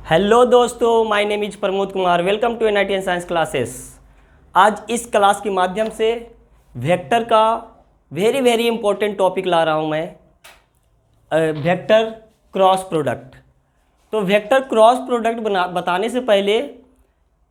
Hello दोस्तों, my name is Pramod Kumar. Welcome to NITN science classes. आज इस क्लास के माध्यम से वेक्टर का वेरी इंपॉर्टेंट टॉपिक ला रहा हूँ मैं, वेक्टर क्रॉस प्रोडक्ट। तो वेक्टर क्रॉस प्रोडक्ट बताने से पहले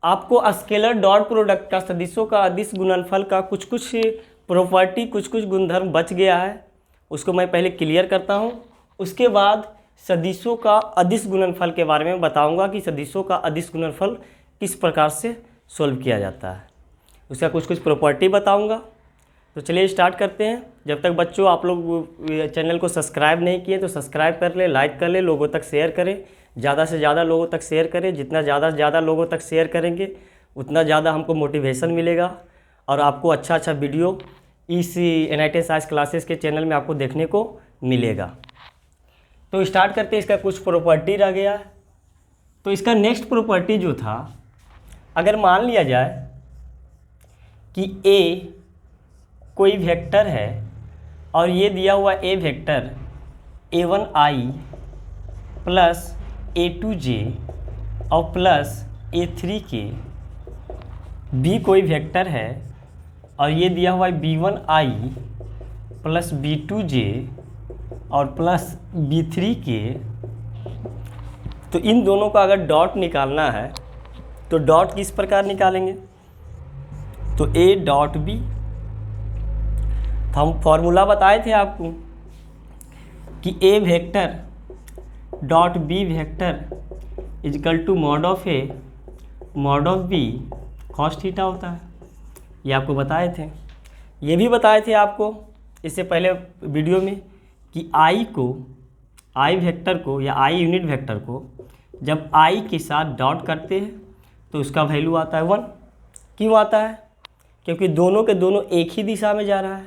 आपको स्केलर डॉट प्रोडक्ट का सदिशों का अदिश गुणनफल का कुछ प्रॉपर्टी, कुछ गुणधर्म बच गया है, उसको मैं पहले क्लियर करता हूँ। उसके बाद सदिशों का अदिश गुणनफल के बारे में बताऊंगा कि सदिशों का अदिश गुणनफल किस प्रकार से सोल्व किया जाता है, उसका कुछ प्रॉपर्टी बताऊंगा। तो चलिए स्टार्ट करते हैं। जब तक बच्चों आप लोग चैनल को सब्सक्राइब नहीं किए तो सब्सक्राइब कर लें, लाइक कर लें, लोगों तक शेयर करें, ज़्यादा से ज़्यादा लोगों तक शेयर करें। जितना ज़्यादा से ज़्यादा लोगों तक शेयर करेंगे उतना ज़्यादा हमको मोटिवेशन मिलेगा और आपको अच्छा वीडियो इस NITN साइंस क्लासेस के चैनल में आपको देखने को मिलेगा। तो स्टार्ट करते हैं। इसका कुछ प्रॉपर्टी रह गया। तो इसका नेक्स्ट प्रॉपर्टी जो था, अगर मान लिया जाए कि A कोई वेक्टर है और ये दिया हुआ A vector A1i plus A2j और प्लस A3k, B कोई वेक्टर है और ये दिया हुआ है B1i प्लस B2j और प्लस B3k। तो इन दोनों का अगर डॉट निकालना है तो डॉट किस प्रकार निकालेंगे? तो A डॉट B, तो हम फॉर्मूला बताए थे आपको कि A vector dot B vector is equal to mod of A mod of B cos theta होता है। ये आपको बताए थे। ये भी बताए थे आपको इससे पहले वीडियो में कि I वेक्टर को या I यूनिट वेक्टर को जब I के साथ डॉट करते हैं तो उसका वैल्यू आता है 1। क्यों आता है? क्योंकि दोनों के दोनों एक ही दिशा में जा रहा है,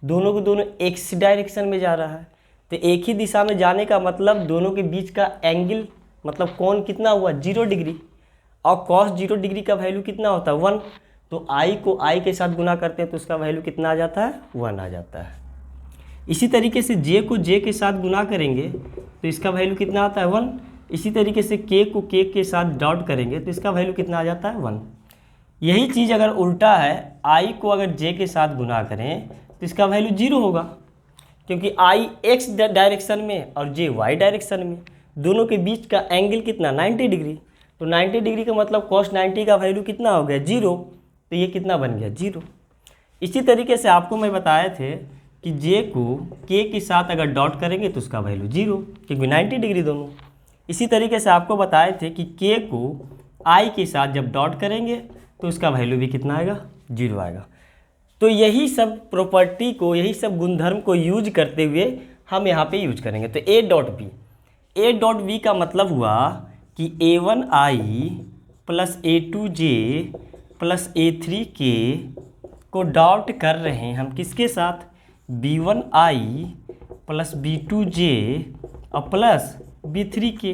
दोनों के दोनों x डायरेक्शन में जा रहा है। तो एक ही दिशा में जाने का मतलब दोनों के बीच का एंगल मतलब कोण कितना हुआ? 0 डिग्री। और cos 0 डिग्री का वैल्यू कितना होता है? 1। तो I को I के साथ गुना करते हैं तो उसका वैल्यू कितना आ जाता है? 1 आ जाता है। इसी तरीके से J को J के साथ गुना करेंगे तो इसका वैल्यू कितना आता है? 1। इसी तरीके से K को K के साथ डॉट करेंगे तो इसका वैल्यू कितना आ जाता है? 1। यही चीज़ अगर उल्टा है, I को अगर J के साथ गुना करें तो इसका वैल्यू 0 होगा, क्योंकि I x डायरेक्शन में और J y डायरेक्शन में, दोनों के बीच का एंगल कितना? 90 डिग्री। तो 90 डिग्री का मतलब cos 90 का वैल्यू कितना हो गया? 0। तो ये कितना बन गया? 0। इसी तरीके से आपको मैं बताए थे कि J को K के साथ अगर डॉट करेंगे तो उसका वैल्यू 0, क्योंकि 90 डिग्री दोनों। इसी तरीके से आपको बताए थे कि K को I के साथ जब डॉट करेंगे तो उसका वैल्यू भी कितना आएगा? 0 आएगा। तो यही सब प्रॉपर्टी को, यही सब गुणधर्म को यूज करते हुए हम यहाँ पे यूज करेंगे। तो A डॉट B का मतलब हुआ कि A1i plus A2j plus A3k को डॉट कर रहे हैं हम किसके साथ? B1i प्लस B2j और प्लस B3k,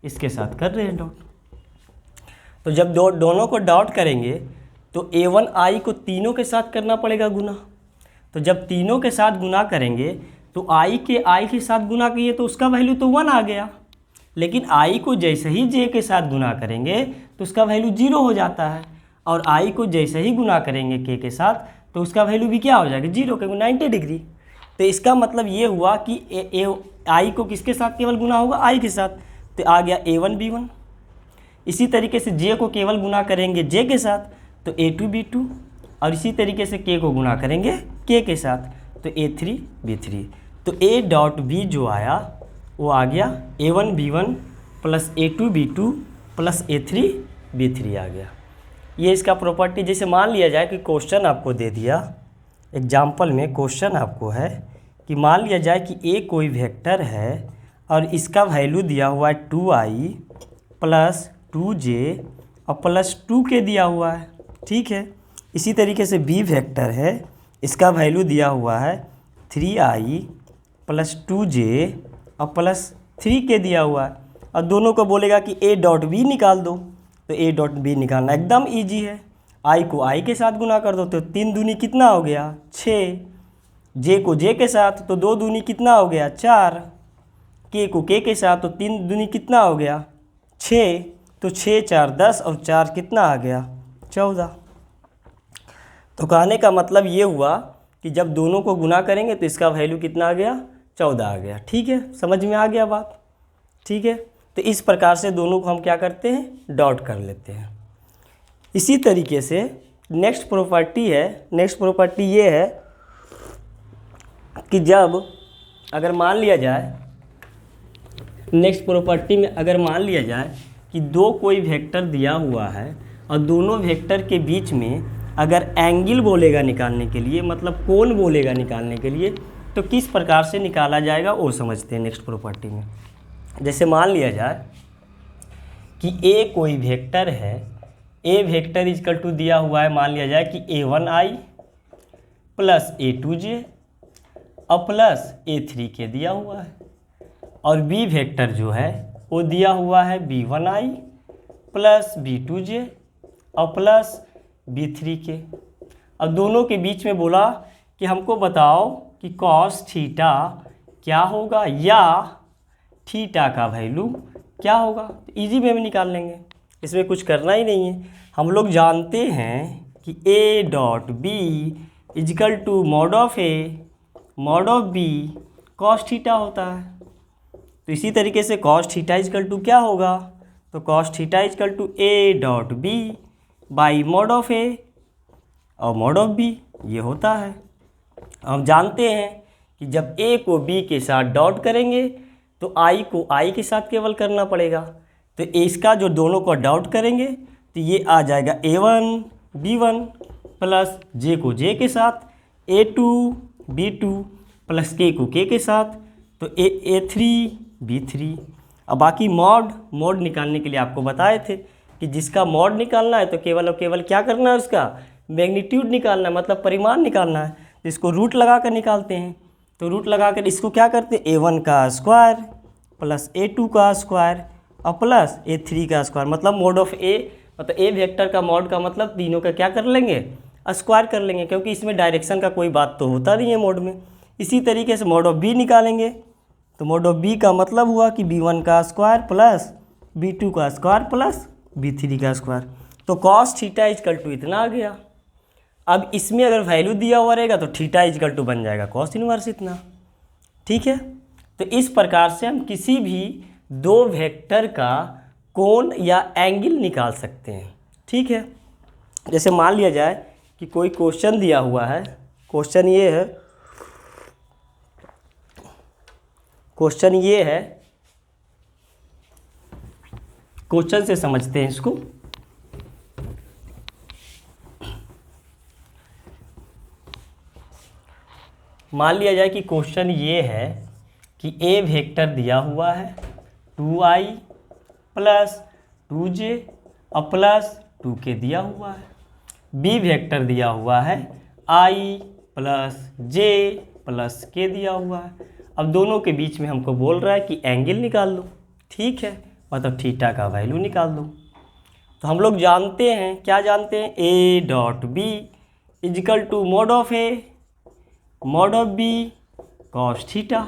इसके साथ कर रहे हैं डॉट। तो जब दोनों को डॉट करेंगे तो A1i को तीनों के साथ करना पड़ेगा गुना। तो जब तीनों के साथ गुना करेंगे तो I के साथ गुना किए तो उसका वैल्यू तो 1 आ गया, लेकिन I को जैसे ही J के साथ गुना करेंगे तो उसका वैल्यू 0 हो जाता है, और I को जैसे ही गुना करेंगे K के साथ तो उसका वैल्यू भी क्या हो जाएगा? 0, क्योंकि 90 डिग्री। तो इसका मतलब ये हुआ कि I को किसके साथ केवल गुना होगा? I के साथ। तो आ गया A1 B1। इसी तरीके से J को केवल गुना करेंगे J के साथ तो A2 B2, और इसी तरीके से K को गुना करेंगे K के साथ तो A3 B3। तो A डॉट B जो आया वो आ गया A1 B1 plus A2 B2 plus A3 B3 आ गया। ये इसका प्रॉपर्टी। जैसे मान लिया जाए कि क्वेश्चन आपको दे दिया, एग्जाम्पल में क्वेश्चन आपको है कि मान लिया जाए कि A कोई वेक्टर है और इसका वैल्यू दिया हुआ है 2i प्लस 2j और प्लस 2k दिया हुआ है, ठीक है। इसी तरीके से B वेक्टर है, इसका वैल्यू दिया हुआ है 3i प्लस 2j और प्लस 3k दिया हुआ है, और दोनों को बोलेगा कि A डॉट B निकाल दो। तो A डॉट B निकालना एकदम ईजी है। I को I के साथ गुना कर दो तो 3 दूनी कितना हो गया? 6। J को J के साथ तो 2 दूनी कितना हो गया? 4। K को K के साथ तो 3 दूनी कितना हो गया? 6, तो 6 4 10 और 4 कितना आ गया 14। तो कहने का मतलब ये हुआ कि जब दोनों को गुना करेंगे तो इसका वैल्यू कितना आ गया 14 आ गया। ठीक है, समझ में आ गया बात। ठीक है, तो इस प्रकार से दोनों को हम क्या करते हैं, डॉट कर लेते हैं। इसी तरीके से नेक्स्ट प्रॉपर्टी ये है कि जब अगर मान लिया जाए, नेक्स्ट प्रॉपर्टी में अगर मान लिया जाए कि दो कोई वेक्टर दिया हुआ है और दोनों वेक्टर के बीच में अगर एंगल बोलेगा निकालने के लिए, मतलब कोण बोलेगा निकालने के लिए, तो किस प्रकार से निकाला जाएगा वो समझते हैं नेक्स्ट प्रॉपर्टी में। जैसे मान लिया जाए कि ए कोई वेक्टर है, ए वेक्टर इजकल टू दिया हुआ है, मान लिया जाए कि a1i प्लस a2j और प्लस a3k दिया हुआ है, और बी वेक्टर जो है वो दिया हुआ है b1i प्लस b2j और प्लस b3k। अब दोनों के बीच में बोला कि हमको बताओ कि कॉस थीटा क्या होगा या थीटा का वैल्यू क्या होगा। तो ईजी वे में निकाल लेंगे, इसमें कुछ करना ही नहीं है। हम लोग जानते हैं कि a dot B is equal to mod of B cos theta होता है। तो इसी तरीके से कॉस थीटा इजकल टू क्या होगा, तो cos theta is equal to a dot B by mod of a और मॉड ऑफ b, ये होता है। हम जानते हैं कि जब a को b के साथ डॉट करेंगे तो i को i के साथ केवल करना पड़ेगा। तो इसका जो दोनों को डॉट करेंगे तो ये आ जाएगा a1 b1 प्लस j को j के साथ a2 b2 प्लस k को k के साथ तो a3 b3। अब बाकी मॉड निकालने के लिए आपको बताए थे कि जिसका मॉड निकालना है तो केवल और केवल क्या करना है, उसका मैग्नीट्यूड निकालना है, मतलब परिमाण निकालना है। जिसको रूट लगा कर निकालते हैं, तो रूट लगा कर इसको क्या करते हैं, a1 का स्क्वायर प्लस a2 का स्क्वायर और प्लस a3 का स्क्वायर, मतलब मॉड ऑफ a, मतलब a वेक्टर का मॉड का मतलब तीनों का क्या कर लेंगे, स्क्वायर कर लेंगे, क्योंकि इसमें डायरेक्शन का कोई बात तो होता नहीं है मोड में। इसी तरीके से मॉड ऑफ b निकालेंगे, तो मॉड ऑफ b का मतलब हुआ कि b1 का स्क्वायर प्लस b2 का स्क्वायर प्लस b3 का स्क्वायर। तो कॉस थीटा इजकल टू इतना आ गया। अब इसमें अगर वैल्यू दिया हुआ रहेगा तो थीटा इजकल टू बन जाएगा कॉस इनवर्स इतना। ठीक है, तो इस प्रकार से हम किसी भी दो वेक्टर का कोण या एंगल निकाल सकते हैं। ठीक है, जैसे मान लिया जाए कि कोई क्वेश्चन दिया हुआ है, क्वेश्चन ये है, क्वेश्चन से समझते हैं इसको। मान लिया जाए कि क्वेश्चन ये है कि ए वेक्टर दिया हुआ है 2i प्लस 2j और प्लस 2k दिया हुआ है, बी वेक्टर दिया हुआ है i plus j plus k दिया हुआ है। अब दोनों के बीच में हमको बोल रहा है कि एंगल निकाल लो। ठीक है, मतलब थीटा का वैल्यू निकाल दो। तो हम लोग जानते हैं, क्या जानते हैं, a dot B is equal to mod of a mod of b cos theta.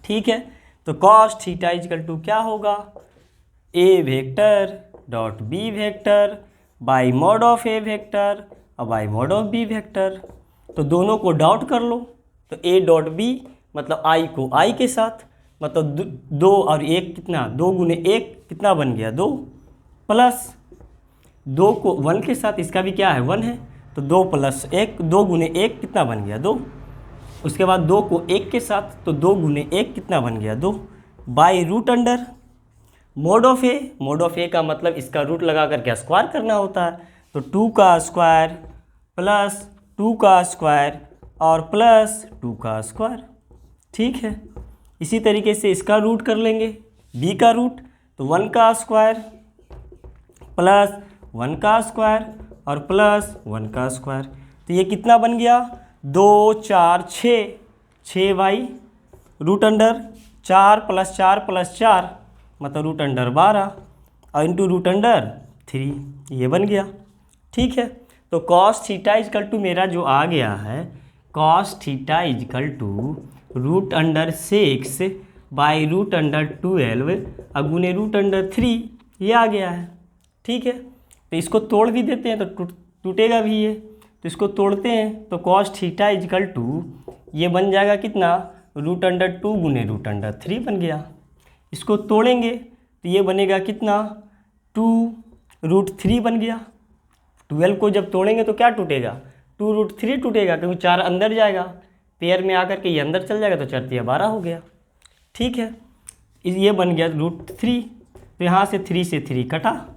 ठीक है, तो कॉस थीटा इजकल टू क्या होगा, a vector dot b vector by mod of a vector और by mod of b vector. तो दोनों को dot कर लो, तो a डॉट b मतलब i को i के साथ, मतलब 2 और 1 कितना, 2 गुने 1 कितना बन गया 2, प्लस 2 को 1 के साथ, इसका भी क्या है 1 है, तो 2 प्लस 1, 2 गुने 1 कितना बन गया 2। उसके बाद 2 को 1 के साथ, तो 2 गुने 1 कितना बन गया 2, by root under mod of A का मतलब इसका रूट लगा कर क्या स्क्वायर करना होता है, तो 2 का स्क्वायर प्लस 2 का स्क्वायर और प्लस 2 का स्क्वायर। ठीक है, इसी तरीके से इसका रूट कर लेंगे, b का रूट, तो 1 का स्क्वायर प्लस 1 का स्क्वायर और प्लस 1 का स्क्वायर। तो ये कितना बन गया 2 4 6 बाई रूट अंडर 4 प्लस 4 मतलब रूट अंडर 12 और इंटू रूट अंडर 3, ये बन गया। ठीक है, तो कॉस थीटा इजकल टू मेरा जो आ गया है, cos theta is equal to root under 6 by root under 12 और गुने रूट अंडर 3, ये आ गया है। ठीक है, तो इसको तोड़ भी देते हैं तो टूटेगा भी ये, तो इसको तोड़ते हैं तो कॉस थीटा इजकल टू ये बन जाएगा कितना, रूट अंडर 2 गुने रूट अंडर 3 बन गया। इसको तोड़ेंगे तो ये बनेगा कितना, 2 रूट 3 बन गया। 12 को जब तोड़ेंगे तो क्या टूटेगा, 2 रूट 3 टूटेगा, क्योंकि 4 अंदर जाएगा, पेयर में आकर के ये अंदर चल जाएगा तो 4 तिया 12 हो गया। ठीक है, ये बन गया रूट 3, तो यहाँ से 3 से 3 कटा।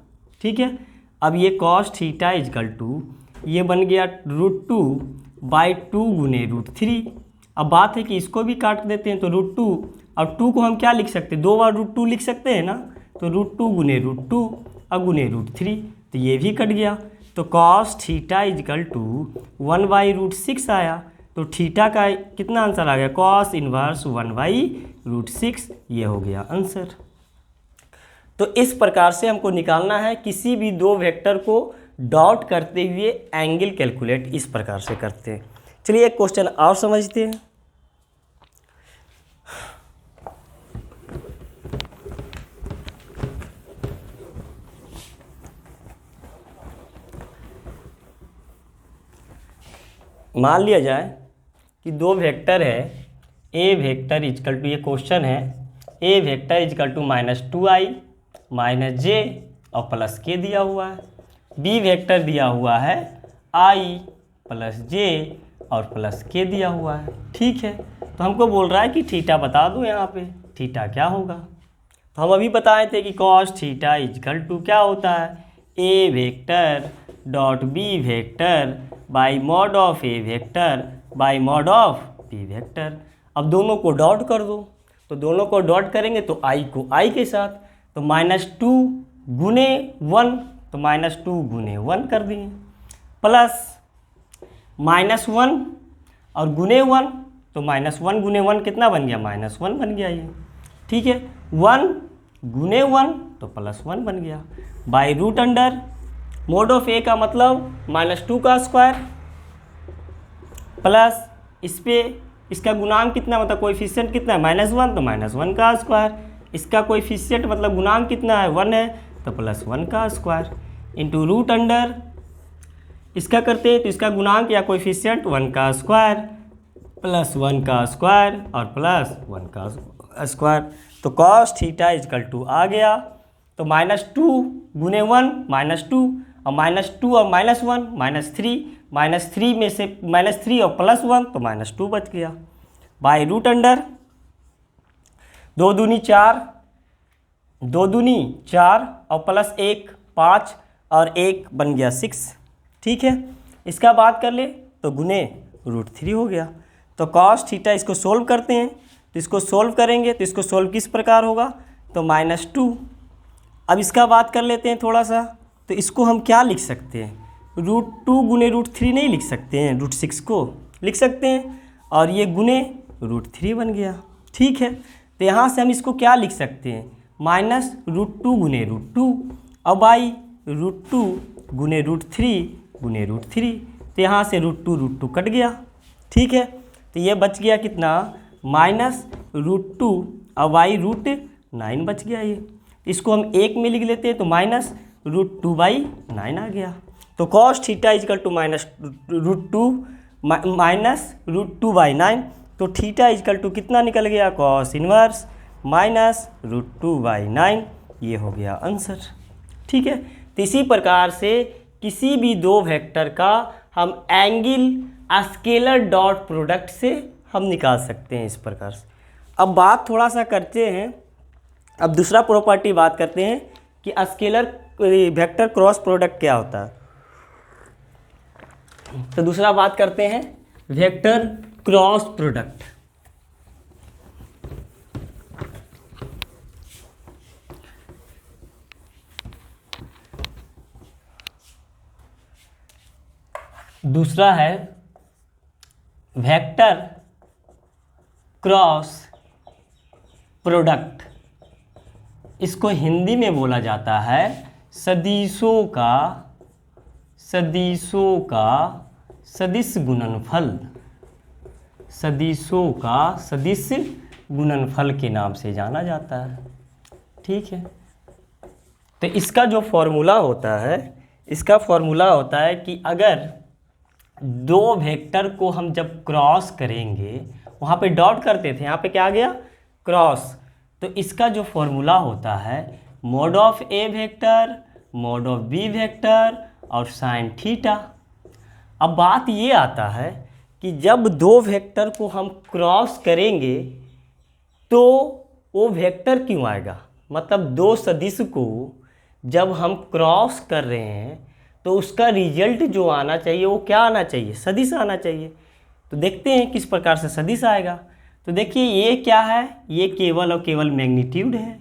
ठीक है, अब ये कॉस थीटा इजकल टू ये बन गया रूट 2 बाई 2 गुने रूट 3। अब बात है कि इसको भी काट देते हैं तो रूट 2 और 2 को हम क्या लिख सकते हैं, 2 बार रूट 2 लिख सकते हैं ना, तो रूट 2 गुने रूट 2 और गुने रूट 3, तो ये भी कट गया। तो cos theta is equal to 1 by root 6 आया, तो थीटा का कितना आंसर आ गया, कॉस इनवर्स 1 बाई रूट 6, ये हो गया आंसर। तो इस प्रकार से हमको निकालना है किसी भी दो वेक्टर को डॉट करते हुए एंगल कैलकुलेट, इस प्रकार से करते हैं। चलिए एक क्वेश्चन और समझते हैं। मान लिया जाए कि दो वेक्टर है, ए वेक्टर इजकल टू, ये क्वेश्चन है, A vector is equal to -2i -j और प्लस के दिया हुआ है, बी वेक्टर दिया हुआ है i प्लस j और प्लस के दिया हुआ है। ठीक है, तो हमको बोल रहा है कि थीटा बता दो, यहाँ पे थीटा क्या होगा। तो हम अभी बताए थे कि कॉस थीटा इजकल टू क्या होता है, A vector dot B vector by mod of A vector by mod of B vector. अब दोनों को डॉट कर दो, तो दोनों को डॉट करेंगे तो आई को आई के साथ, तो -2 गुने 1, तो -2 गुने 1 कर दिए, प्लस -1 और गुने 1, तो -1 गुने 1 कितना बन गया, -1 बन गया ये। ठीक है, 1 गुने 1 तो +1 बन गया, by root under mod of A का मतलब -2 का स्क्वायर प्लस इस पे इसका गुणांक कितना, मतलब कोएफिशिएंट कितना है, -1, तो -1 का स्क्वायर, इसका कोएफिशिएंट मतलब गुणांक कितना है, 1 है, तो +1 का स्क्वायर इंटू रूट अंडर, इसका करते हैं तो इसका गुणांक या कोएफिशिएंट 1 का स्क्वायर प्लस 1 का स्क्वायर और प्लस 1 का स्क्वायर, तो कॉस थीटा इजकल टू आ गया। तो -2 गुने 1 -2 और -2 और -1 -3 में से -3 और +1 तो -2 बच गया, बाई रूट अंडर 2 दूनी 4 2 दूनी 4 और प्लस 1 5 और 1 बन गया 6। ठीक है, इसका बात कर ले तो गुने रूट 3 हो गया। तो कॉस थीटा इसको सोल्व करते हैं, तो इसको सोल्व करेंगे तो इसको सोल्व किस प्रकार होगा, तो -2। अब इसका बात कर लेते हैं थोड़ा सा, तो इसको हम क्या लिख सकते हैं, √2 गुने √3 नहीं लिख सकते हैं, √6 को लिख सकते हैं और ये गुने √3 बन गया। ठीक है, तो यहाँ से हम इसको क्या लिख सकते हैं, -√2 गुने √2 और बाई √2 गुने √3 तो यहाँ से √2 कट गया। ठीक है, तो ये बच गया कितना, -√2 और बाई √9 बच गया। ये इसको हम 1 में लिख लेते हैं तो -√2/9 आ गया। तो कॉस थीटा इजकल टू -√2/9, तो थीटा इजकल टू कितना निकल गया, कॉस इनवर्स -√2/9, ये हो गया आंसर। ठीक है, तो इसी प्रकार से किसी भी दो वेक्टर का हम एंगल स्केलर डॉट प्रोडक्ट से हम निकाल सकते हैं इस प्रकार से। अब बात थोड़ा सा करते हैं, अब दूसरा प्रॉपर्टी बात करते हैं कि स्केलर वेक्टर क्रॉस प्रोडक्ट क्या होता है। तो दूसरा बात करते हैं वेक्टर क्रॉस प्रोडक्ट। दूसरा है वेक्टर क्रॉस प्रोडक्ट, इसको हिंदी में बोला जाता है सदिशों का सदिश गुणनफल, सदिशों का सदिश गुणनफल के नाम से जाना जाता है। ठीक है, तो इसका जो फॉर्मूला होता है, इसका फॉर्मूला होता है कि अगर दो वेक्टर को हम जब क्रॉस करेंगे, वहाँ पे डॉट करते थे, यहाँ पे क्या आ गया, क्रॉस, तो इसका जो फॉर्मूला होता है mod of A vector, mod of B vector और साइन थीटा। अब बात ये आता है कि जब दो वेक्टर को हम क्रॉस करेंगे तो वो वेक्टर क्यों आएगा, मतलब दो सदिश को जब हम क्रॉस कर रहे हैं तो उसका रिजल्ट जो आना चाहिए वो क्या आना चाहिए, सदिश आना चाहिए। तो देखते हैं किस प्रकार से सदिश आएगा। तो देखिए ये क्या है, ये केवल और केवल मैग्नीट्यूड है,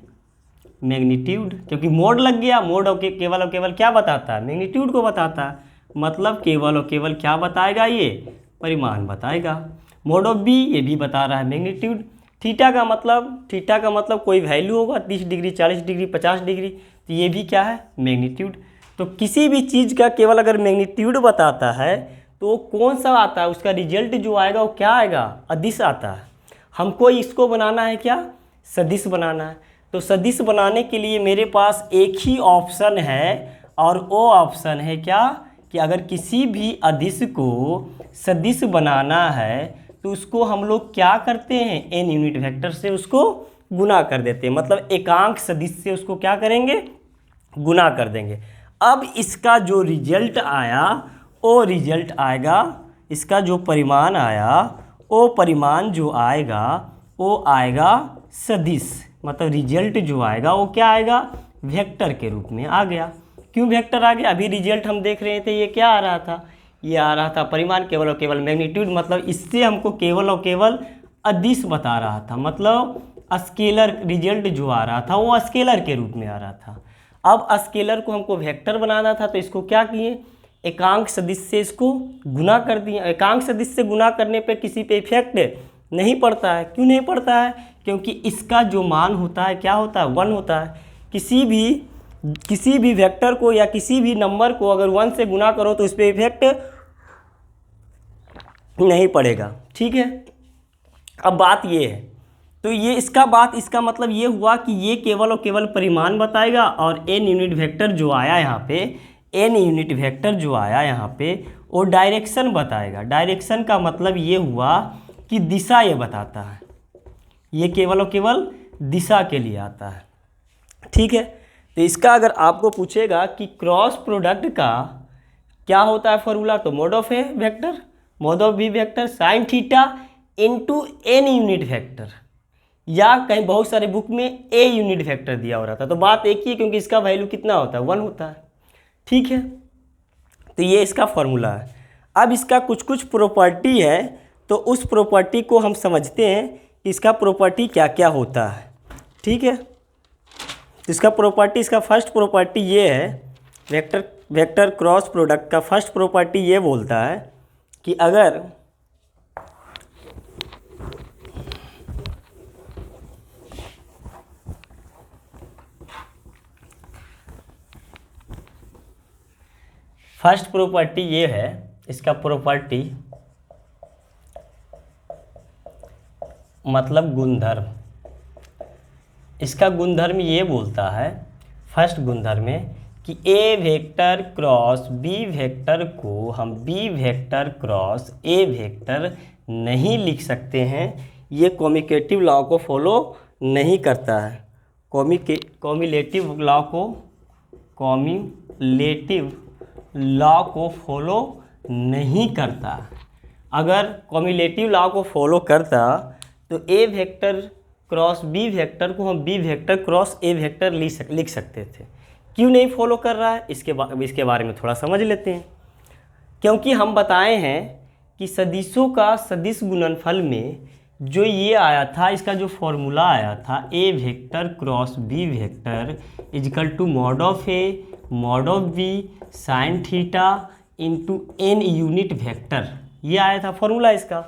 मैग्नीट्यूड, क्योंकि मोड लग गया, मोड और केवल और केवल क्या बताता है, मैग्नीट्यूड को बताता है, मतलब केवल और केवल क्या बताएगा, ये परिमाण बताएगा। मोड ऑफ बी, ये भी बता रहा है मैग्नीट्यूड। थीटा का मतलब कोई वैल्यू होगा, 30 डिग्री, 40 डिग्री, 50 डिग्री, तो ये भी क्या है, मैग्नीट्यूड। तो किसी भी चीज़ का केवल अगर मैग्नीट्यूड बताता है तो कौन सा आता है, उसका रिजल्ट जो आएगा वो क्या आएगा, अदिश आता है। हमको इसको बनाना है क्या, सदिश बनाना है। तो सदिश बनाने के लिए मेरे पास एक ही ऑप्शन है, और वो ऑप्शन है क्या, कि अगर किसी भी अदिश को सदिश बनाना है तो उसको हम लोग क्या करते हैं, एन यूनिट वेक्टर से उसको गुना कर देते हैं, मतलब एकांक सदिश से उसको क्या करेंगे, गुना कर देंगे। अब इसका जो रिजल्ट आया वो रिजल्ट आएगा, इसका जो परिमाण आया वो परिमाण जो आएगा वो आएगा सदिश, मतलब रिजल्ट जो आएगा वो क्या आएगा, वेक्टर के रूप में आ गया। क्यों वेक्टर आ गया, अभी रिजल्ट हम देख रहे थे, ये क्या आ रहा था, ये आ रहा था परिमाण केवल और केवल मैग्नीट्यूड, मतलब इससे हमको केवल और केवल अदिश बता रहा था, मतलब स्केलर रिजल्ट जो आ रहा था वो स्केलर के रूप में आ रहा था। अब स्केलर को हमको वेक्टर बनाना था, तो इसको क्या किए, एकांक सदिश से इसको गुना कर दिया। एकांक सदिश से गुना करने पे किसी पे इफेक्ट नहीं पड़ता है, क्यों नहीं पड़ता है, क्योंकि इसका जो मान होता है क्या होता है, 1 होता है। किसी भी वेक्टर को या किसी भी नंबर को अगर 1 से गुना करो तो इस पर इफेक्ट नहीं पड़ेगा। ठीक है, अब बात ये है, तो ये इसका मतलब ये हुआ कि ये केवल और केवल परिमाण बताएगा, और एन यूनिट वेक्टर जो आया यहाँ पे, एन यूनिट वेक्टर जो आया यहाँ पे वो डायरेक्शन बताएगा। डायरेक्शन का मतलब ये हुआ कि दिशा ये बताता है, ये केवल और केवल दिशा के लिए आता है। ठीक है, तो इसका अगर आपको पूछेगा कि क्रॉस प्रोडक्ट का क्या होता है फॉर्मूला, तो mod of A vector, mod of B vector, sine theta into N unit vector, या कहीं बहुत सारे बुक में ए यूनिट वेक्टर दिया हो रहा था। तो बात एक ही है, क्योंकि इसका वैल्यू कितना होता है, 1 होता है। ठीक है, तो ये इसका फॉर्मूला है। अब इसका कुछ प्रॉपर्टी है, तो उस प्रॉपर्टी को हम समझते हैं कि इसका प्रॉपर्टी क्या क्या होता है। ठीक है, तो इसका प्रॉपर्टी, इसका फर्स्ट प्रॉपर्टी ये है, वेक्टर क्रॉस प्रोडक्ट का फर्स्ट प्रॉपर्टी ये बोलता है कि अगर फर्स्ट प्रॉपर्टी ये है, इसका प्रॉपर्टी मतलब गुणधर्म, इसका गुणधर्म ये बोलता है, फर्स्ट गुणधर्म है कि A vector cross B vector को हम B vector cross A vector नहीं लिख सकते हैं, ये कॉम्यूटेटिव लॉ को फॉलो नहीं करता है। कॉम्यूलेटिव लॉ को फॉलो नहीं करता। अगर कॉम्यूलेटिव लॉ को फॉलो करता तो A vector cross B vector को हम B vector cross A vector लिख सकते थे। क्यों नहीं फॉलो कर रहा है, इसके बारे में थोड़ा समझ लेते हैं। क्योंकि हम बताए हैं कि सदिशों का सदिश गुणनफल में जो ये आया था, इसका जो फॉर्मूला आया था, A vector cross B vector is equal to mod of A mod of B sine theta into n unit vector, ये आया था फॉर्मूला इसका।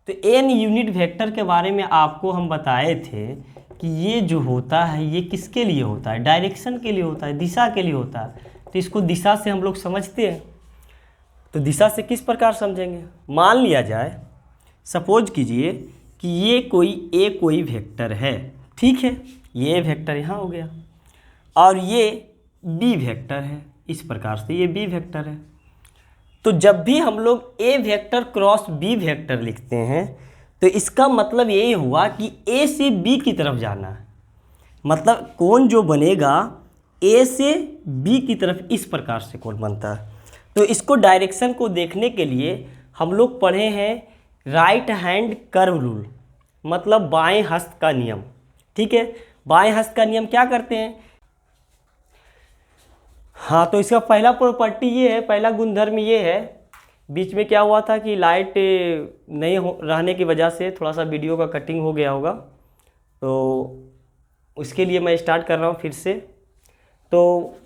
तो एन यूनिट वेक्टर के बारे में आपको हम बताए थे कि ये जो होता है ये किसके लिए होता है, डायरेक्शन के लिए होता है, दिशा के लिए होता है। तो इसको दिशा से हम लोग समझते हैं। तो दिशा से किस प्रकार समझेंगे, मान लिया जाए, सपोज कीजिए कि ये कोई वेक्टर है, ठीक है, ये वेक्टर यहाँ हो गया और ये बी वेक्टर है, इस प्रकार से ये बी वेक्टर है। तो जब भी हम लोग ए वेक्टर क्रॉस बी वेक्टर लिखते हैं तो इसका मतलब ये हुआ कि ए से बी की तरफ जाना है, मतलब कोण जो बनेगा ए से बी की तरफ, इस प्रकार से कोण बनता है। तो इसको डायरेक्शन को देखने के लिए हम लोग पढ़े हैं राइट हैंड कर्व रूल, मतलब बाएं हस्त का नियम, ठीक है। बाएं हस्त का नियम क्या करते हैं, हाँ, तो इसका पहला प्रॉपर्टी ये है, पहला गुणधर्म ये है। बीच में क्या हुआ था कि लाइट नहीं रहने की वजह से थोड़ा सा वीडियो का कटिंग हो गया होगा, तो उसके लिए मैं स्टार्ट कर रहा हूँ फिर से। तो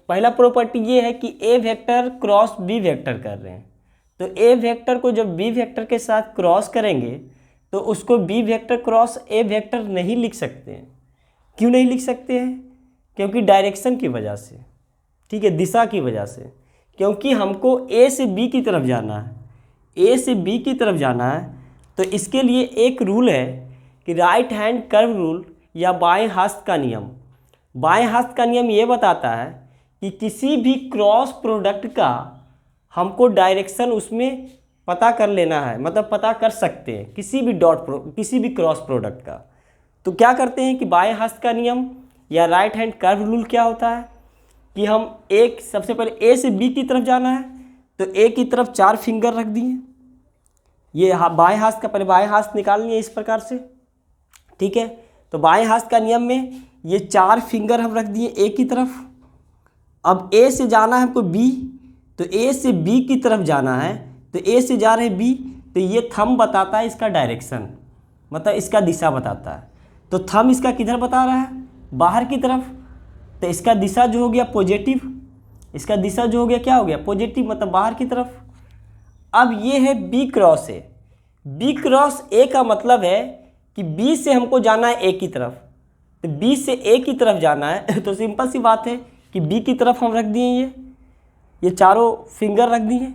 पहला प्रॉपर्टी ये है कि A vector cross B vector कर रहे हैं, तो ए वेक्टर को जब बी वेक्टर के साथ क्रॉस करेंगे तो उसको B vector cross A vector नहीं लिख सकते हैं। क्यों नहीं लिख सकते हैं? क्योंकि डायरेक्शन की वजह से, ठीक है, दिशा की वजह से, क्योंकि हमको ए से बी की तरफ जाना है, ए से बी की तरफ जाना है। तो इसके लिए एक रूल है कि राइट हैंड कर्व रूल या बाएं हस्त का नियम। बाएं हस्त का नियम ये बताता है कि किसी भी क्रॉस प्रोडक्ट का हमको डायरेक्शन उसमें पता कर लेना है, मतलब पता कर सकते हैं किसी भी क्रॉस प्रोडक्ट का। तो क्या करते हैं कि बाएं हस्त का नियम या राइट हैंड कर्व रूल क्या होता है कि हम सबसे पहले ए से बी की तरफ जाना है, तो ए की तरफ 4 फिंगर रख दिए, ये बाएं हस्त का, पहले बाएं हस्त निकाल लिए इस प्रकार से, ठीक है। तो बाएं हस्त का नियम में ये 4 फिंगर हम रख दिए ए की तरफ। अब ए से जाना है हमको बी, तो ए से बी की तरफ जाना है, तो ए से जा रहे बी, तो ये थंब बताता है इसका डायरेक्शन, मतलब इसका दिशा बताता है। तो थंब इसका किधर बता रहा है? बाहर की तरफ। तो इसका दिशा जो हो गया पॉजिटिव, इसका दिशा जो हो गया क्या हो गया? पॉजिटिव, मतलब बाहर की तरफ। अब ये है B cross A. B cross A का मतलब है कि बी से हमको जाना है ए की तरफ, तो बी से ए की तरफ जाना है तो सिंपल सी बात है कि बी की तरफ हम रख दिए ये चारों फिंगर रख दिए,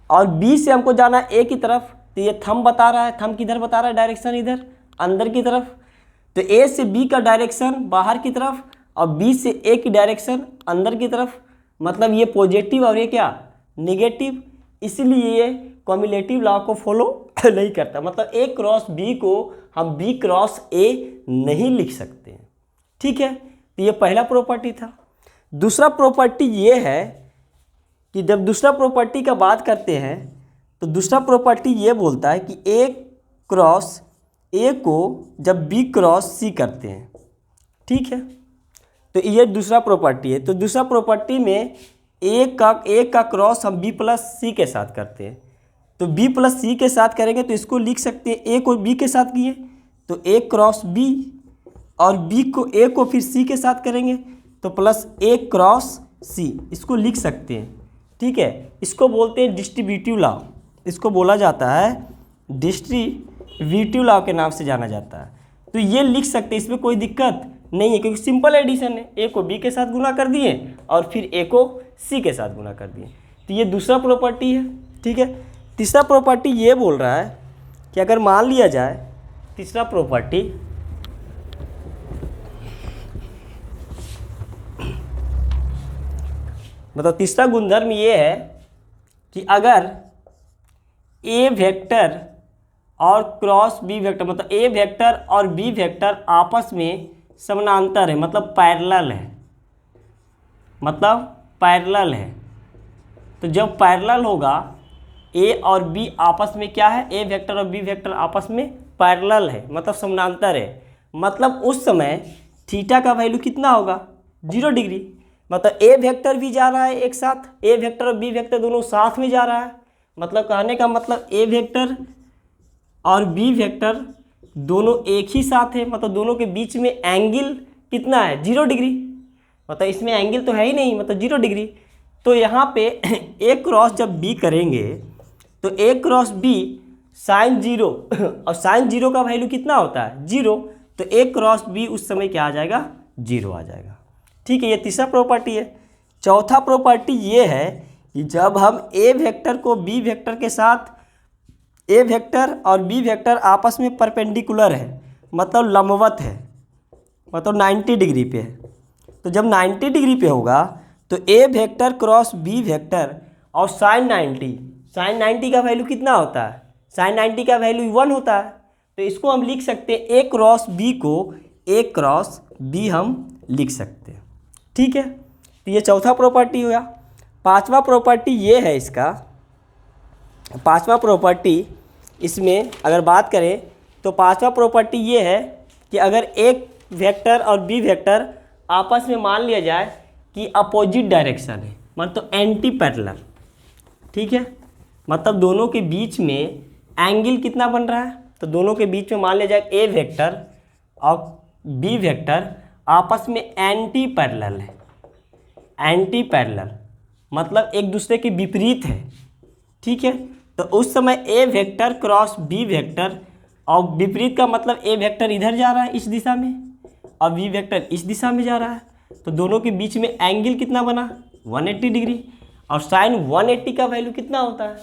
और बी से हमको जाना है ए की तरफ, तो ये थंब बता रहा है, थंब किधर बता रहा है? डायरेक्शन इधर अंदर की तरफ। तो ए से बी का डायरेक्शन बाहर की तरफ और बी से ए की डायरेक्शन अंदर की तरफ, मतलब ये पॉजिटिव और ये क्या? नेगेटिव। इसलिए ये कम्युलेटिव लॉ को फॉलो नहीं करता, मतलब ए क्रॉस बी को हम बी क्रॉस ए नहीं लिख सकते हैं, ठीक है। तो ये पहला प्रॉपर्टी था। दूसरा प्रॉपर्टी ये है कि जब दूसरा प्रॉपर्टी का बात करते हैं तो दूसरा प्रॉपर्टी ये बोलता है कि ए क्रॉस ए को जब बी क्रॉस सी करते हैं, ठीक है, तो ये दूसरा प्रॉपर्टी है। तो दूसरा प्रॉपर्टी में ए का क्रॉस हम बी प्लस सी के साथ करते हैं, तो बी प्लस सी के साथ करेंगे तो इसको लिख सकते हैं ए को बी के साथ किए तो ए क्रॉस बी, और बी को ए को फिर सी के साथ करेंगे तो प्लस ए क्रॉस सी, इसको लिख सकते हैं, ठीक है। इसको बोलते हैं डिस्ट्रीब्यूटिव लॉ, इसको बोला जाता है डिस्ट्रीब्यूटिव लॉ के नाम से जाना जाता है। तो ये लिख सकते हैं, इसमें कोई दिक्कत नहीं है क्योंकि सिंपल एडिशन है, ए को बी के साथ गुना कर दिए और फिर ए को सी के साथ गुना कर दिए। तो ये दूसरा प्रॉपर्टी है, ठीक है। तीसरा प्रॉपर्टी ये बोल रहा है कि अगर मान लिया जाए, तीसरा प्रॉपर्टी मतलब तीसरा गुणधर्म ये है कि अगर ए वेक्टर और क्रॉस बी वेक्टर, मतलब ए वेक्टर और बी वेक्टर आपस में समानांतर है, मतलब पैरेलल है, मतलब पैरेलल है। तो जब पैरेलल होगा ए और बी आपस में क्या है? ए वेक्टर और बी वेक्टर आपस में पैरेलल है, मतलब समानांतर है, मतलब उस समय थीटा का वैल्यू कितना होगा? 0 डिग्री। मतलब ए वेक्टर भी जा रहा है एक साथ, ए वेक्टर और बी वेक्टर दोनों साथ में जा रहा है, मतलब कहने का मतलब ए वेक्टर और बी वेक्टर दोनों एक ही साथ है, मतलब दोनों के बीच में एंगल कितना है? 0 डिग्री। मतलब इसमें एंगल तो है ही नहीं, मतलब 0 डिग्री। तो यहाँ पे ए क्रॉस जब बी करेंगे तो ए क्रॉस बी साइन 0 और साइन 0 का वैल्यू कितना होता है? 0। तो ए क्रॉस बी उस समय क्या आ जाएगा? 0 आ जाएगा, ठीक है। ये तीसरा प्रॉपर्टी है। चौथा प्रॉपर्टी ये है कि जब हम ए वेक्टर को बी वेक्टर के साथ ए वेक्टर और बी वेक्टर आपस में परपेंडिकुलर है, मतलब लंबवत है, मतलब 90 डिग्री पे है। तो जब 90 डिग्री पे होगा तो A vector cross B vector और साइन 90 का वैल्यू कितना होता है? साइन 90 का वैल्यू 1 होता है। तो इसको हम लिख सकते हैं ए क्रॉस बी को ए क्रॉस बी हम लिख सकते हैं। ठीक है, तो ये चौथा प्रॉपर्टी हुआ। पांचवा प्रॉपर्टी ये है इसका, पांचवा प्रॉपर्टी इसमें अगर बात करें तो पांचवा प्रॉपर्टी ये है कि अगर एक वेक्टर और बी वेक्टर आपस में मान लिया जाए कि अपोजिट डायरेक्शन है, मतलब एंटी पैरेलल। ठीक है, मतलब दोनों के बीच में एंगल कितना बन रहा है? तो दोनों के बीच में मान लिया जाए ए वेक्टर और बी वेक्टर आपस में एंटी पैरेलल है। एंटी पैरेलल मतलब एक दूसरे के विपरीत है। ठीक है, तो उस समय ए वेक्टर क्रॉस बी वेक्टर, और विपरीत का मतलब ए वेक्टर इधर जा रहा है इस दिशा में और बी वेक्टर इस दिशा में जा रहा है, तो दोनों के बीच में एंगल कितना बना? 180 डिग्री। और साइन 180 का वैल्यू कितना होता है?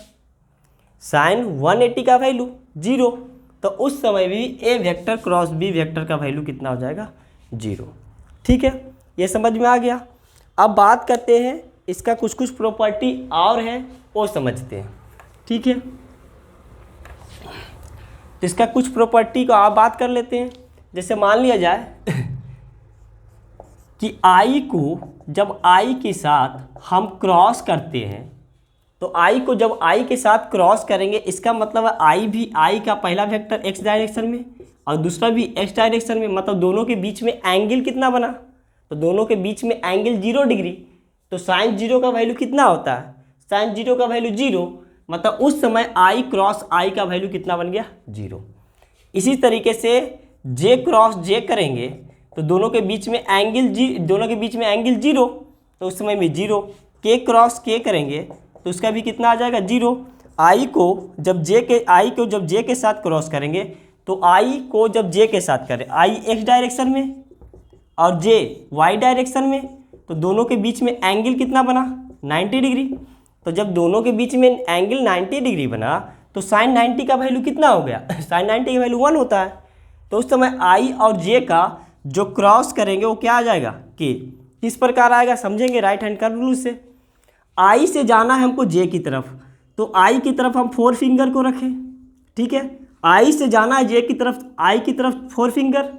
साइन 180 का वैल्यू 0। तो उस समय भी ए वेक्टर क्रॉस बी वेक्टर का वैल्यू कितना हो जाएगा? 0। ठीक है, ये समझ में आ गया। अब बात करते हैं इसका कुछ कुछ प्रॉपर्टी और है वो समझते हैं। ठीक है, तो इसका कुछ प्रॉपर्टी को आप बात कर लेते हैं। जैसे मान लिया जाए कि आई को जब आई के साथ हम क्रॉस करते हैं, तो आई को जब आई के साथ क्रॉस करेंगे, इसका मतलब है आई भी, आई का पहला वेक्टर एक्स डायरेक्शन में और दूसरा भी एक्स डायरेक्शन में, मतलब दोनों के बीच में एंगल कितना बना? तो दोनों के बीच में एंगल 0 डिग्री। तो साइन 0 का वैल्यू कितना होता है? साइन 0 का वैल्यू 0, मतलब उस समय आई क्रॉस आई का वैल्यू कितना बन गया? 0। इसी तरीके से जे क्रॉस जे करेंगे तो दोनों के बीच में एंगल 0, तो उस समय में 0। के क्रॉस के करेंगे तो उसका भी कितना आ जाएगा? 0। आई को जब जे के साथ क्रॉस करेंगे, तो आई को जब जे के साथ करें, आई एक्स डायरेक्शन में और जे वाई डायरेक्शन में, तो दोनों के बीच में एंगल कितना बना? 90 डिग्री। तो जब दोनों के बीच में एंगल 90 डिग्री बना तो साइन 90 का वैल्यू कितना हो गया? साइन 90 का वैल्यू 1 होता है। तो उस समय आई और जे का जो क्रॉस करेंगे वो क्या आ जाएगा? के। किस प्रकार आएगा समझेंगे राइट हैंड कर्व रूल से। आई से जाना है हमको जे की तरफ, तो आई की तरफ हम 4 फिंगर को रखें। ठीक है, आई से जाना है जे की तरफ, आई की तरफ 4 फिंगर,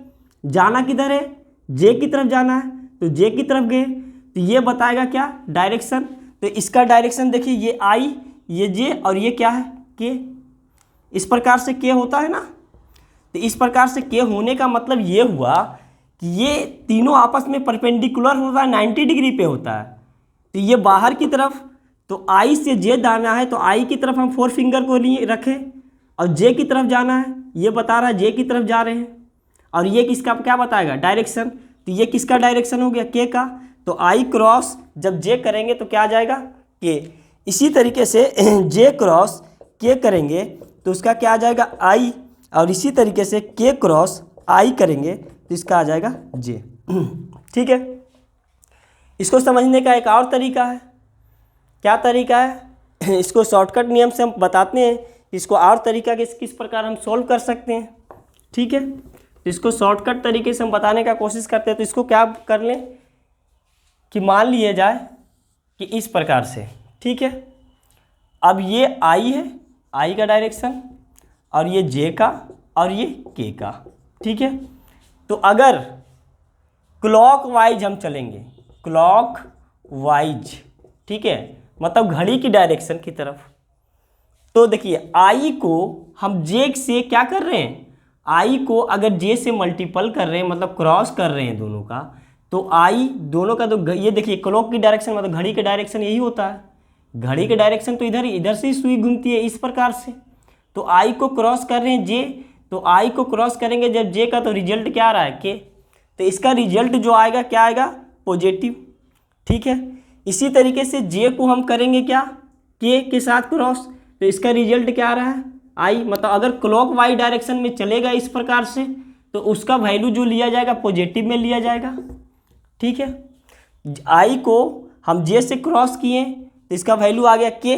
जाना किधर है? जे की तरफ जाना है, तो जे की तरफ गए, तो ये बताएगा क्या? डायरेक्शन। तो इसका डायरेक्शन देखिए, ये आई, ये जे और ये क्या है? के। इस प्रकार से के होता है ना। तो इस प्रकार से के होने का मतलब ये हुआ कि ये तीनों आपस में परपेंडिकुलर होता है, 90 डिग्री पे होता है। तो ये बाहर की तरफ, तो आई से जे जाना है तो आई की तरफ हम 4 फिंगर को लिए रखें, और जे की तरफ जाना है, ये बता रहा है जे की तरफ जा रहे हैं, और ये किसका क्या बताएगा? डायरेक्शन। तो ये किसका डायरेक्शन हो गया? के का। तो आई क्रॉस जब जे करेंगे तो क्या आ जाएगा? के। इसी तरीके से जे क्रॉस के करेंगे तो उसका क्या आ जाएगा? आई, और इसी तरीके से के क्रॉस आई करेंगे तो इसका आ जाएगा जे। ठीक है, इसको समझने का एक और तरीका है। क्या तरीका है? इसको शॉर्टकट नियम से हम बताते हैं, इसको और तरीका किस प्रकार हम सोल्व कर सकते हैं। ठीक है, तो इसको शॉर्टकट तरीके से हम बताने का कोशिश करते हैं। तो इसको क्या कर लें कि मान लिया जाए कि इस प्रकार से, ठीक है, अब ये आई है, आई का डायरेक्शन, और ये जे का और ये के का। ठीक है, तो अगर क्लॉक वाइज हम चलेंगे, क्लॉक वाइज, ठीक है, मतलब घड़ी की डायरेक्शन की तरफ, तो देखिए आई को हम जे से क्या कर रहे हैं? आई को अगर जे से मल्टीपल कर रहे हैं, मतलब क्रॉस कर रहे हैं दोनों का, तो आई दोनों का, तो ये देखिए क्लॉक की डायरेक्शन मतलब घड़ी का डायरेक्शन यही होता है। घड़ी का डायरेक्शन तो इधर से ही सुई घूमती है इस प्रकार से। तो आई को क्रॉस कर रहे हैं जे, तो आई को क्रॉस करेंगे जब जे का, तो रिजल्ट क्या आ रहा है? के। तो इसका रिजल्ट जो आएगा क्या आएगा? पॉजिटिव। ठीक है, इसी तरीके से जे को हम करेंगे क्या? के साथ क्रॉस, तो इसका रिजल्ट क्या आ रहा है? आई। मतलब अगर क्लॉक वाइज डायरेक्शन में चलेगा इस प्रकार से, तो उसका वैल्यू जो लिया जाएगा पॉजिटिव में लिया जाएगा। ठीक है, आई को हम जे से क्रॉस किए तो इसका वैल्यू आ गया के,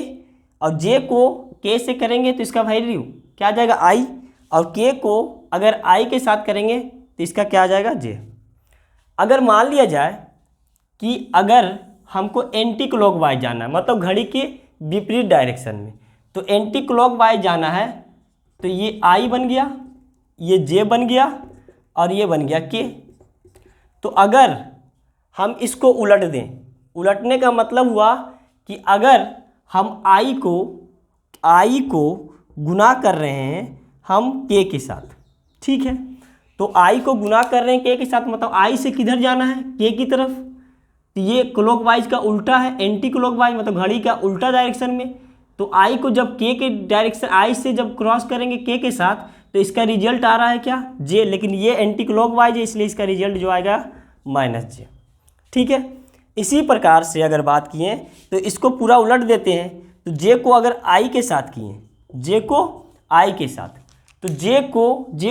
और जे को के से करेंगे तो इसका वैल्यू क्या आ जाएगा आई, और के को अगर आई के साथ करेंगे तो इसका क्या आ जाएगा जे। अगर मान लिया जाए कि अगर हमको एंटी क्लॉकवाइज जाना है, मतलब घड़ी के विपरीत डायरेक्शन में, तो एंटी क्लॉकवाइज जाना है तो ये आई बन गया, ये जे बन गया और ये बन गया के। तो अगर हम इसको उलट दें, उलटने का मतलब हुआ कि अगर हम आई को गुना कर रहे हैं हम के के साथ, ठीक है, तो आई को गुना कर रहे हैं के के साथ, मतलब आई से किधर जाना है, के की तरफ। तो ये क्लॉकवाइज का उल्टा है, एंटी क्लॉकवाइज मतलब घड़ी का उल्टा डायरेक्शन में। तो आई को जब के डायरेक्शन, आई से जब क्रॉस करेंगे के साथ, तो इसका रिजल्ट आ रहा है क्या, जे, लेकिन ये एंटी क्लॉकवाइज है इसलिए इसका रिजल्ट जो आएगा माइनस जे, ठीक है। इसी प्रकार से अगर बात किए तो इसको पूरा उलट देते हैं, तो जे को अगर आई के साथ किए, जे को आई के साथ, तो जे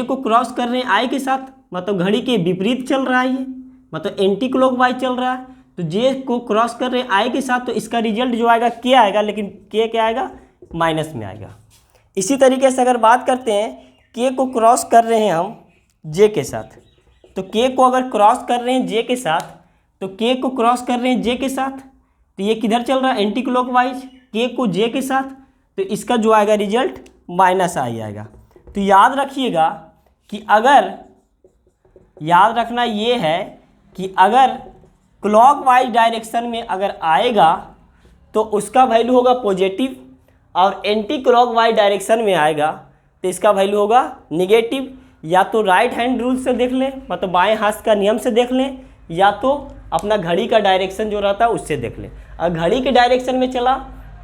को क्रॉस कर रहे हैं आई के साथ, मतलब घड़ी के विपरीत चल रहा है ये, मतलब एंटी क्लॉकवाइज चल रहा है। तो जे को क्रॉस कर रहे हैं आई के साथ, तो इसका रिजल्ट जो आएगा के आएगा, लेकिन के क्या आएगा, माइनस में आएगा। इसी तरीके से अगर बात करते हैं के को क्रॉस कर रहे हैं हम जे के साथ, तो के को अगर क्रॉस कर रहे हैं जे के साथ, तो के को क्रॉस कर रहे हैं जे के साथ, तो ये किधर चल रहा है, एंटी क्लॉकवाइज, के को जे के साथ, तो इसका जो आएगा रिजल्ट माइनस आई आएगा। तो याद रखिएगा कि अगर, याद रखना ये है कि अगर क्लॉकवाइज डायरेक्शन में अगर आएगा तो उसका वैल्यू होगा पॉजिटिव, और एंटी क्लॉकवाइज डायरेक्शन में आएगा तो इसका वैल्यू होगा निगेटिव। या तो राइट हैंड रूल से देख लें, मतलब बाएं हाथ का नियम से देख लें, या तो अपना घड़ी का डायरेक्शन जो रहता है उससे देख लें। अगर घड़ी के डायरेक्शन में चला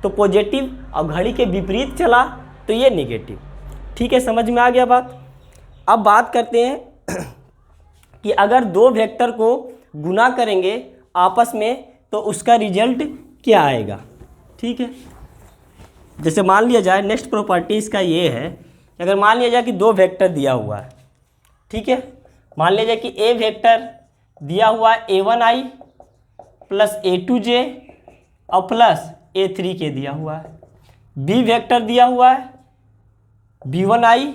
तो पॉजिटिव, और घड़ी के विपरीत चला तो ये निगेटिव, ठीक है, समझ में आ गया बात। अब बात करते हैं कि अगर दो वेक्टर को गुना करेंगे आपस में तो उसका रिजल्ट क्या आएगा, ठीक है। जैसे मान लिया जाए, नेक्स्ट प्रॉपर्टी इसका ये है कि अगर मान लिया जाए कि दो वेक्टर दिया हुआ है, ठीक है, मान लिया जाए कि ए वेक्टर दिया हुआ है a1i प्लस a2j और प्लस a3k दिया हुआ है, बी वेक्टर दिया हुआ है b1i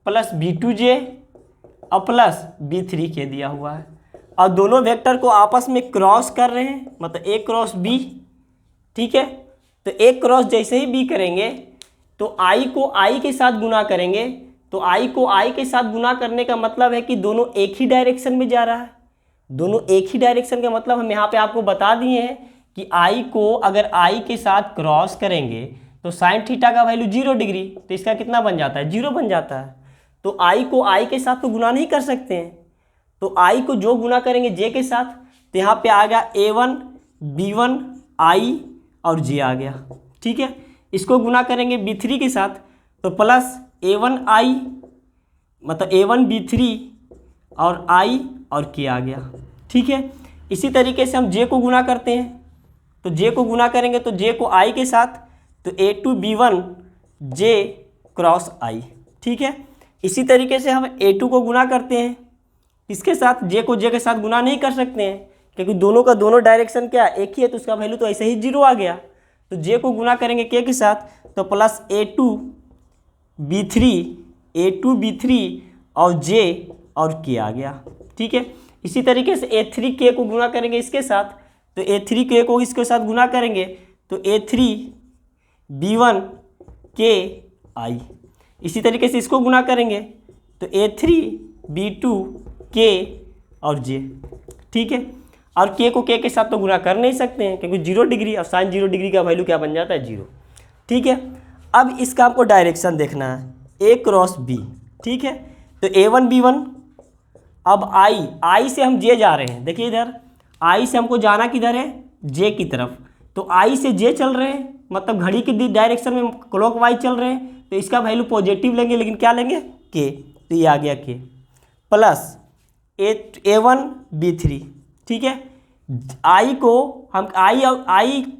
प्लस b2j और प्लस b3k दिया हुआ है, और दोनों वेक्टर को आपस में क्रॉस कर रहे हैं, मतलब a क्रॉस b, ठीक है। तो a क्रॉस जैसे ही b करेंगे तो i को i के साथ गुना करेंगे, तो i को i के साथ गुना करने का मतलब है कि दोनों एक ही डायरेक्शन में जा रहा है। दोनों एक ही डायरेक्शन का मतलब हम यहाँ पे आपको बता दिए हैं कि i को अगर i के साथ क्रॉस करेंगे तो साइन थीटा का वैल्यू 0 डिग्री, तो इसका कितना बन जाता है, 0 बन जाता है। तो i को i के साथ तो गुना नहीं कर सकते हैं, तो i को जो गुना करेंगे j के साथ, तो यहाँ पे आ गया a1 b1 i और j आ गया, ठीक है। इसको गुना करेंगे b3 के साथ तो प्लस a1 i, मतलब a1 b3 और i और k आ गया, ठीक है। इसी तरीके से हम j को गुना करते हैं, तो j को गुना करेंगे तो j को i के साथ, तो a2 b1 j cross i, ठीक है। इसी तरीके से हम a2 को गुना करते हैं, इसके साथ j को j के साथ गुना नहीं कर सकते हैं क्योंकि दोनों का दोनों डायरेक्शन क्या एक ही है, तो उसका वैल्यू तो ऐसे ही 0 आ गया। तो j को गुना करेंगे k के साथ तो प्लस a2 b3 और j और k आ गया, ठीक है। इसी तरीके से a3k को गुना करेंगे इसके साथ, तो a3k को इसके साथ गुना करेंगे तो a3 b1 k i। इसी तरीके से इसको गुना करेंगे तो a3 b2 k और j, ठीक है। और k को k के साथ तो गुना कर नहीं सकते हैं क्योंकि 0 डिग्री, और साइन 0 डिग्री का वैल्यू क्या बन जाता है, 0, ठीक है। अब इसका आपको डायरेक्शन देखना है, a क्रॉस b, ठीक है। तो a1 b1, अब i से हम j जा रहे हैं, देखिए इधर i से हमको जाना किधर है, j की तरफ, तो i से j चल रहे हैं, मतलब घड़ी के डायरेक्शन में क्लॉकवाइज चल रहे हैं, तो इसका वैल्यू पॉजिटिव लेंगे, लेकिन क्या लेंगे, k, तो ये आ गया k प्लस a1 b3, ठीक है। i को हम i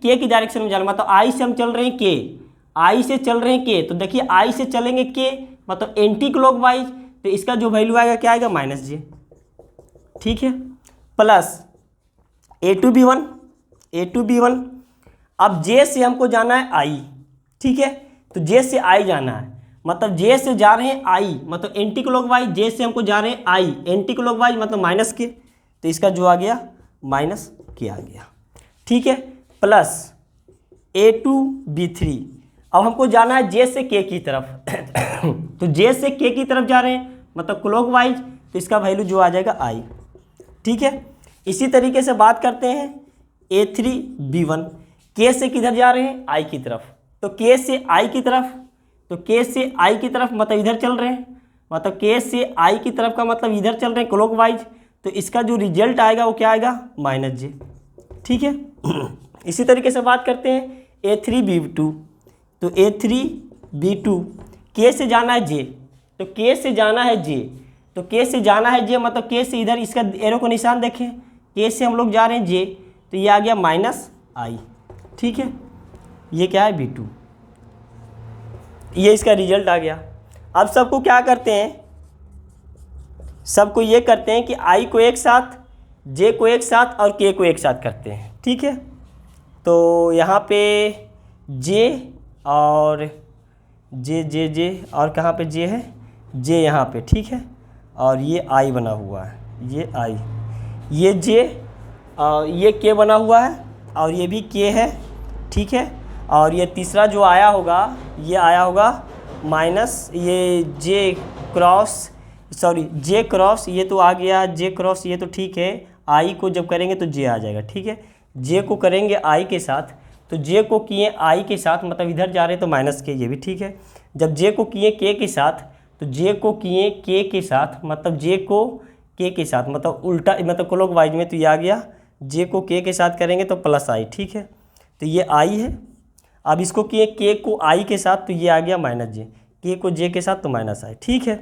k की डायरेक्शन में जाना, मतलब i से हम चल रहे हैं i से चल रहे हैं k, तो देखिए i से चलेंगे k मतलब एंटी क्लॉकवाइज, तो इसका जो वैल्यू आएगा क्या आएगा, माइनस j, ठीक है। प्लस a2 b1, अब j से हमको जाना है i, ठीक है। तो जे से आई जाना है, मतलब जे से जा रहे हैं आई, मतलब एंटी क्लॉकवाइज, जे से हमको जा रहे हैं आई, एंटी क्लॉकवाइज मतलब माइनस के, तो इसका जो आ गया माइनस के आ गया, ठीक है। प्लस A2B3, अब हमको जाना है जे से के की तरफ तो जे से के की तरफ जा रहे हैं मतलब क्लॉकवाइज, तो इसका वैल्यू जो आ जाएगा आई, ठीक है। इसी तरीके से बात करते हैं A3B1, के से किधर जा रहे हैं आई की तरफ, तो के से आई की तरफ, तो के से आई की तरफ मतलब इधर चल रहे हैं, मतलब के से आई की तरफ का मतलब इधर चल रहे हैं क्लॉकवाइज, तो इसका जो रिजल्ट आएगा वो क्या आएगा -J, ठीक है। इसी तरीके से बात करते हैं A3B2, तो A3B2 के से जाना है जे, तो के से जाना है जे, तो के से जाना है जे मतलब के से इधर इसका एरो को निशान देखें, के से हम लोग जा रहे हैं जे, तो ये आ गया -I, ठीक है। ये क्या है B2, ये इसका रिजल्ट आ गया। अब सबको क्या करते हैं, सबको ये करते हैं कि आई को एक साथ, जे को एक साथ और के को एक साथ करते हैं, ठीक है। तो यहाँ पे जे और जे और कहाँ पे जे है, जे यहाँ पे, ठीक है। और ये आई बना हुआ है, ये आई, ये जे और ये के बना हुआ है और ये भी के है, ठीक है। और ये तीसरा जो आया होगा, ये आया होगा माइनस, ये जे क्रॉस, ये तो आ गया जे क्रॉस, ये तो ठीक है। आई को जब करेंगे तो जे आ जाएगा, ठीक है। जे को करेंगे आई के साथ, तो जे को किए आई के साथ मतलब इधर जा रहे हैं तो -K, ये भी ठीक है। जब जे को किए के के साथ, तो जे को किए के के साथ मतलब जे को के के साथ मतलब उल्टा मतलब क्लॉकवाइज में, तो ये आ गया जे को के साथ करेंगे तो +I, ठीक है। तो ये आई है। अब इसको किए के को आई के साथ, तो ये आ गया -J, के को जे के साथ तो -I, ठीक है।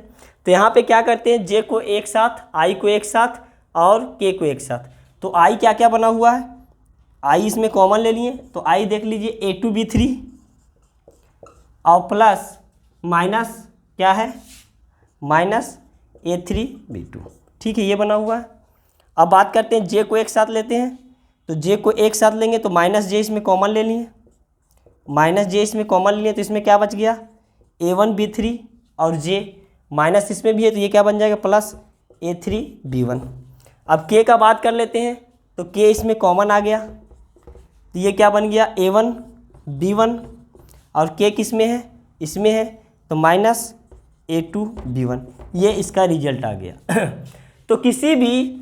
तो यहाँ पे क्या करते हैं, जे को एक साथ, आई को एक साथ और के को एक साथ, तो आई क्या क्या बना हुआ है, आई इसमें कॉमन ले लिए, तो आई देख लीजिए A2B3 और प्लस माइनस क्या है -A3B2, ठीक है, ये बना हुआ है। अब बात करते हैं जे को एक साथ लेते हैं, तो जे को एक साथ लेंगे तो -J इसमें कॉमन ले लिए, -J इसमें कॉमन लिए, तो इसमें क्या बच गया A1B3 और J माइनस इसमें भी है, तो ये क्या बन जाएगा +A3B1। अब के का बात कर लेते हैं, तो के इसमें कॉमन आ गया, तो ये क्या बन गया A1B1 और के किस में है, इसमें है, तो -A2B1, ये इसका रिजल्ट आ गया। तो किसी भी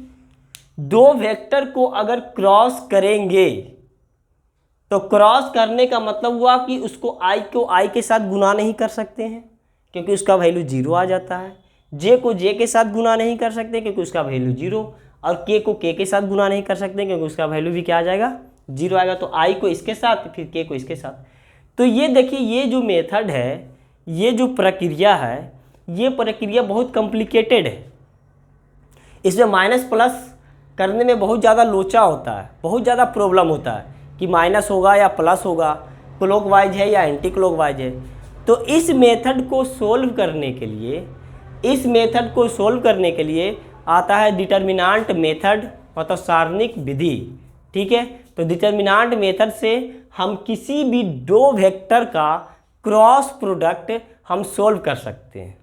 दो वेक्टर को अगर क्रॉस करेंगे, तो क्रॉस करने का मतलब हुआ कि उसको आई के साथ गुना नहीं कर सकते हैं क्योंकि उसका वैल्यू 0 आ जाता है, जे को जे के साथ गुना नहीं कर सकते क्योंकि उसका वैल्यू 0, और के को के साथ गुना नहीं कर सकते क्योंकि उसका वैल्यू भी क्या आ जाएगा 0 आएगा। तो आई को इसके साथ फिर के को इसके साथ। तो ये देखिए, ये जो मेथड है, ये जो प्रक्रिया है, ये प्रक्रिया बहुत कॉम्प्लिकेटेड है। इसमें माइनस प्लस करने में बहुत ज़्यादा लोचा होता है, बहुत ज़्यादा प्रॉब्लम होता है कि माइनस होगा या प्लस होगा, क्लॉकवाइज है या एंटी क्लॉकवाइज है। तो इस मेथड को सोल्व करने के लिए आता है डिटर्मिनेंट मेथड, मतलब सारणिक विधि, ठीक है। तो डिटर्मिनेंट मेथड से हम किसी भी दो वेक्टर का क्रॉस प्रोडक्ट हम सोल्व कर सकते हैं।